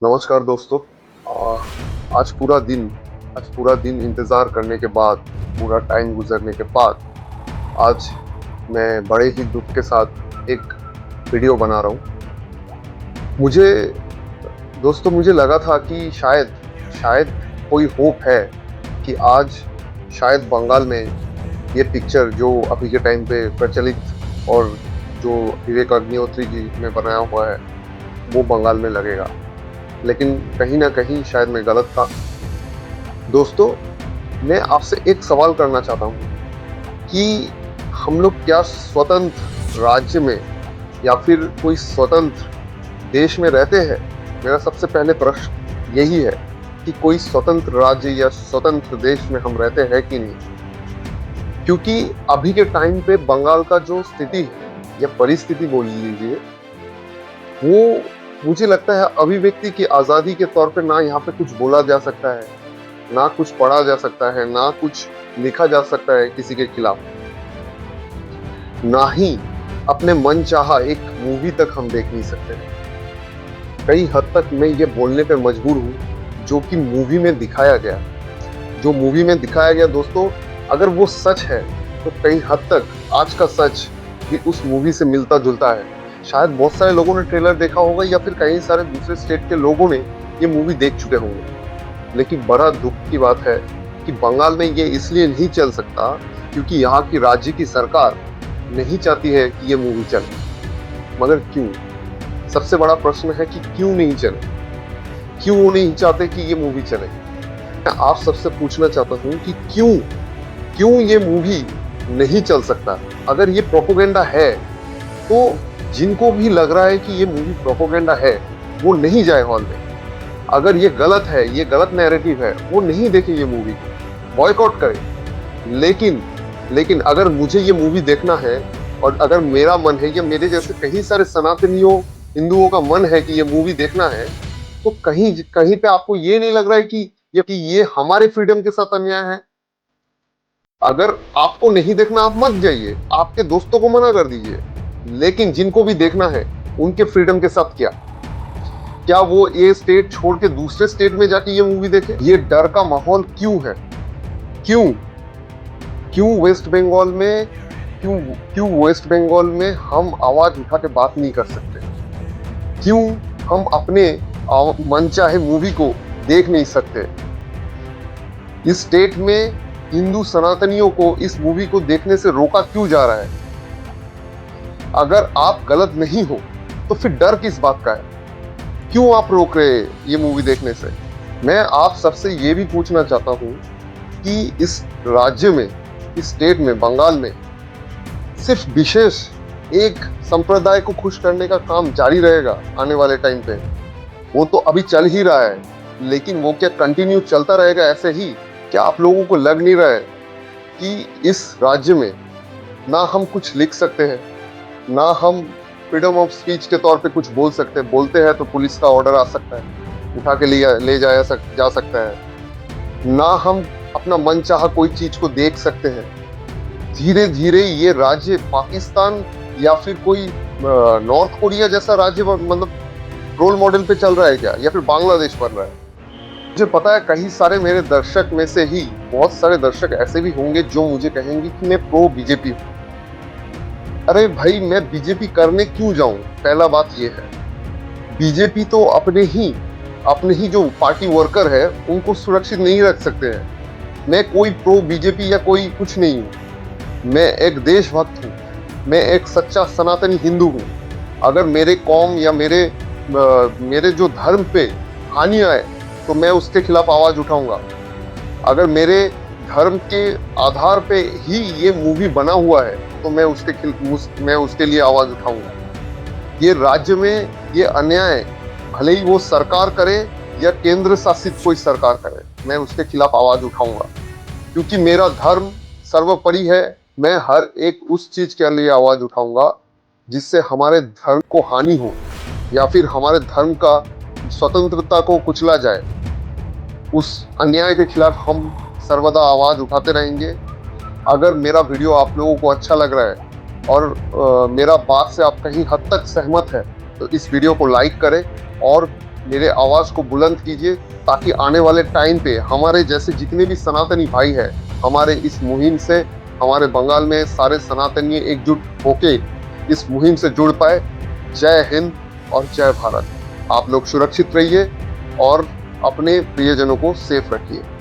नमस्कार दोस्तों। आज पूरा दिन इंतज़ार करने के बाद, पूरा टाइम गुजरने के बाद आज मैं बड़े ही दुख के साथ एक वीडियो बना रहा हूँ। मुझे मुझे लगा था कि शायद कोई होप है कि आज शायद बंगाल में ये पिक्चर जो अभी के टाइम पे प्रचलित और जो विवेक अग्निहोत्री जी ने बनाया हुआ है वो बंगाल में लगेगा, लेकिन कहीं ना कहीं शायद मैं गलत था। दोस्तों, मैं आपसे एक सवाल करना चाहता हूँ कि हम लोग क्या स्वतंत्र राज्य में या फिर कोई स्वतंत्र देश में रहते हैं? मेरा सबसे पहले प्रश्न यही है कि कोई स्वतंत्र राज्य या स्वतंत्र देश में हम रहते हैं कि नहीं। क्योंकि अभी के टाइम पे बंगाल का जो स्थिति है या परिस्थिति बोल लीजिए, वो मुझे लगता है अभिव्यक्ति की आज़ादी के तौर पे ना यहाँ पे कुछ बोला जा सकता है, ना कुछ पढ़ा जा सकता है, ना कुछ लिखा जा सकता है किसी के खिलाफ, ना ही अपने मन चाहा एक मूवी तक हम देख नहीं सकते हैं। कई हद तक मैं ये बोलने पे मजबूर हूँ, जो कि मूवी में दिखाया गया दोस्तों, अगर वो सच है तो कई हद तक आज का सच भी उस मूवी से मिलता जुलता है। शायद बहुत सारे लोगों ने ट्रेलर देखा होगा या फिर कई सारे दूसरे स्टेट के लोगों ने ये मूवी देख चुके होंगे, लेकिन बड़ा दुख की बात है कि बंगाल में ये इसलिए नहीं चल सकता क्योंकि यहाँ की राज्य की सरकार नहीं चाहती है कि ये मूवी चले। मगर क्यों? सबसे बड़ा प्रश्न है कि क्यों नहीं चले, क्यों नहीं चाहते कि ये मूवी चले। मैं आप सबसे पूछना चाहता हूँ कि क्यों ये मूवी नहीं चल सकता। अगर ये प्रोपोगेंडा है तो जिनको भी लग रहा है कि ये मूवी प्रोपोगेंडा है वो नहीं जाए हॉल में। अगर ये गलत है, ये गलत नैरेटिव है, वो नहीं देखे ये मूवी, बॉयकॉट करे। लेकिन अगर मुझे ये मूवी देखना है और अगर मेरा मन है या मेरे जैसे कई सारे सनातनियों हिंदुओं का मन है कि ये मूवी देखना है, तो कहीं पे आपको ये नहीं लग रहा है कि ये हमारे फ्रीडम के साथ अन्याय है? अगर आपको नहीं देखना, आप मत जाइए, आपके दोस्तों को मना कर दीजिए। लेकिन जिनको भी देखना है उनके फ्रीडम के साथ क्या वो ये स्टेट छोड़ के दूसरे स्टेट में जाके ये मूवी देखे? ये डर का माहौल क्यों है? क्यों वेस्ट बंगाल में हम आवाज उठा के बात नहीं कर सकते? क्यों हम अपने मनचाहे मूवी को देख नहीं सकते? इस स्टेट में हिंदू सनातनियों को इस मूवी को देखने से रोका क्यों जा रहा है? अगर आप गलत नहीं हो तो फिर डर किस बात का है? क्यों आप रोक रहे हैं ये मूवी देखने से? मैं आप सबसे ये भी पूछना चाहता हूँ कि इस राज्य में, इस स्टेट में, बंगाल में सिर्फ विशेष एक संप्रदाय को खुश करने का काम जारी रहेगा आने वाले टाइम पे? वो तो अभी चल ही रहा है, लेकिन वो क्या कंटिन्यू चलता रहेगा ऐसे ही? क्या आप लोगों को लग नहीं रहा है कि इस राज्य में ना हम कुछ लिख सकते हैं, ना हम फ्रीडम ऑफ स्पीच के तौर पे कुछ बोल सकते हैं? बोलते हैं तो पुलिस का ऑर्डर आ सकता है, उठा के ले जा सकता है। ना हम अपना मन चाहा कोई चीज को देख सकते हैं। धीरे धीरे ये राज्य पाकिस्तान या फिर कोई नॉर्थ कोरिया जैसा राज्य मतलब रोल मॉडल पे चल रहा है क्या, या फिर बांग्लादेश बन रहा है? मुझे पता है कई सारे मेरे दर्शक में से ही बहुत सारे दर्शक ऐसे भी होंगे जो मुझे कहेंगे कि मैं प्रो बीजेपी हूँ। अरे भाई, मैं बीजेपी करने क्यों जाऊं? पहला बात ये है, बीजेपी तो अपने ही जो पार्टी वर्कर है उनको सुरक्षित नहीं रख सकते हैं। मैं कोई प्रो बीजेपी या कोई कुछ नहीं हूँ। मैं एक देशभक्त हूँ, मैं एक सच्चा सनातनी हिंदू हूँ। अगर मेरे कौम या मेरे जो धर्म पे हानि आए तो मैं उसके खिलाफ आवाज उठाऊंगा। अगर मेरे धर्म के आधार पे ही ये मूवी बना हुआ है तो मैं उसके लिए आवाज उठाऊंगा। ये राज्य में ये अन्याय, भले ही वो सरकार करे या केंद्र शासित कोई सरकार करे, मैं उसके खिलाफ आवाज उठाऊंगा, क्योंकि मेरा धर्म सर्वोपरि है। मैं हर एक उस चीज के लिए आवाज उठाऊंगा जिससे हमारे धर्म को हानि हो या फिर हमारे धर्म का स्वतंत्रता को कुचला जाए। उस अन्याय के खिलाफ हम सर्वदा आवाज उठाते रहेंगे। अगर मेरा वीडियो आप लोगों को अच्छा लग रहा है और मेरा बात से आप कहीं हद तक सहमत है तो इस वीडियो को लाइक करें और मेरे आवाज़ को बुलंद कीजिए, ताकि आने वाले टाइम पे हमारे जैसे जितने भी सनातनी भाई हैं, हमारे इस मुहिम से, हमारे बंगाल में सारे सनातनी एकजुट होके इस मुहिम से जुड़ पाए। जय हिंद और जय भारत। आप लोग सुरक्षित रहिए और अपने प्रियजनों को सेफ रखिए।